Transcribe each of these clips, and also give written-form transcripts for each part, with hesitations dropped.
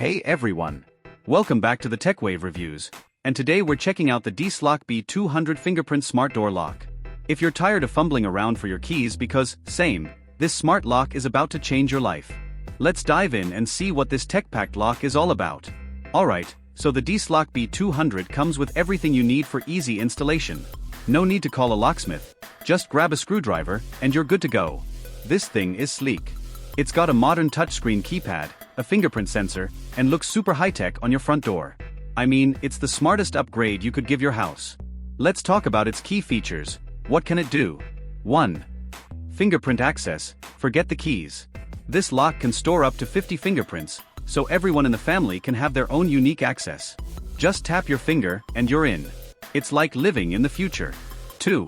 Hey everyone! Welcome back to the TechWave Reviews, and today we're checking out the DESLOC B200 Fingerprint Smart Door Lock. If you're tired of fumbling around for your keys because, same, this smart lock is about to change your life. Let's dive in and see what this tech-packed lock is all about. Alright, so the DESLOC B200 comes with everything you need for easy installation. No need to call a locksmith, just grab a screwdriver and you're good to go. This thing is sleek. It's got a modern touchscreen keypad, a fingerprint sensor, and looks super high-tech on your front door. I mean, it's the smartest upgrade you could give your house. Let's talk about its key features. What can it do? 1. Fingerprint access. Forget the keys. This lock can store up to 50 fingerprints, so everyone in the family can have their own unique access. Just tap your finger and you're in. It's like living in the future. 2.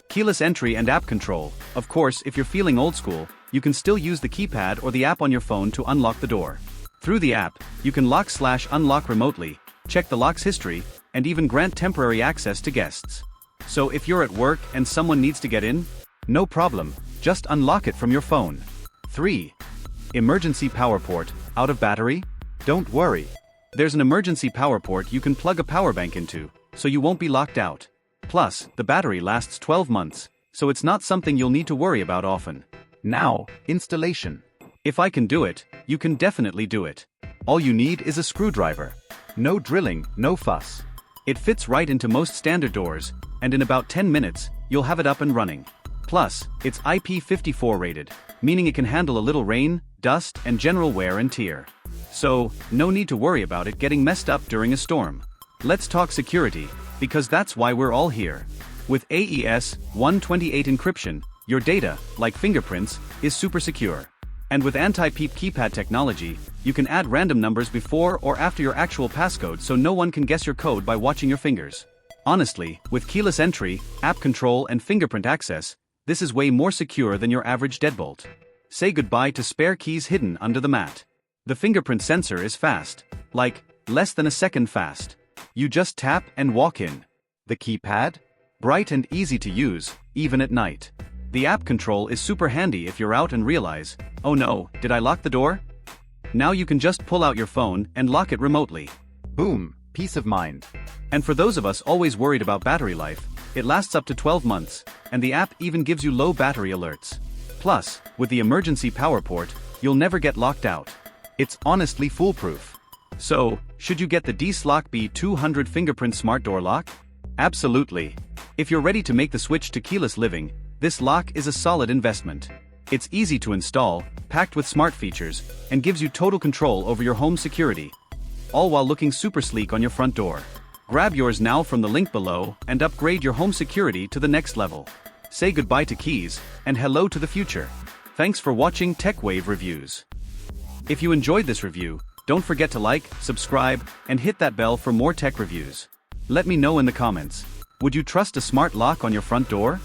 Keyless entry and app control. Of course, if you're feeling old school, you can still use the keypad or the app on your phone to unlock the door. Through the app, you can lock/unlock remotely, check the lock's history, and even grant temporary access to guests. So if you're at work and someone needs to get in, no problem, just unlock it from your phone. 3. Emergency power port. Out of battery? Don't worry. There's an emergency power port you can plug a power bank into, so you won't be locked out. Plus, the battery lasts 12 months, so it's not something you'll need to worry about often. Now, installation. If I can do it, you can definitely do it. All you need is a screwdriver. No drilling, no fuss. It fits right into most standard doors, and in about 10 minutes, you'll have it up and running. Plus, it's IP54 rated, meaning it can handle a little rain, dust, and general wear and tear. So, no need to worry about it getting messed up during a storm. Let's talk security, because that's why we're all here. With AES-128 encryption, your data, like fingerprints, is super secure. And with anti-peep keypad technology, you can add random numbers before or after your actual passcode so no one can guess your code by watching your fingers. Honestly, with keyless entry, app control and fingerprint access, this is way more secure than your average deadbolt. Say goodbye to spare keys hidden under the mat. The fingerprint sensor is fast, like, less than a second fast. You just tap and walk in. The keypad? Bright and easy to use, even at night. The app control is super handy if you're out and realize, oh no, did I lock the door? Now you can just pull out your phone and lock it remotely. Boom, peace of mind. And for those of us always worried about battery life, it lasts up to 12 months, and the app even gives you low battery alerts. Plus, with the emergency power port, you'll never get locked out. It's honestly foolproof. So, should you get the DESLOC B200 Fingerprint Smart Door Lock? Absolutely. If you're ready to make the switch to keyless living, this lock is a solid investment. It's easy to install, packed with smart features, and gives you total control over your home security, all while looking super sleek on your front door. Grab yours now from the link below and upgrade your home security to the next level. Say goodbye to keys, and hello to the future. Thanks for watching TechWave Reviews. If you enjoyed this review, don't forget to like, subscribe, and hit that bell for more tech reviews. Let me know in the comments. Would you trust a smart lock on your front door?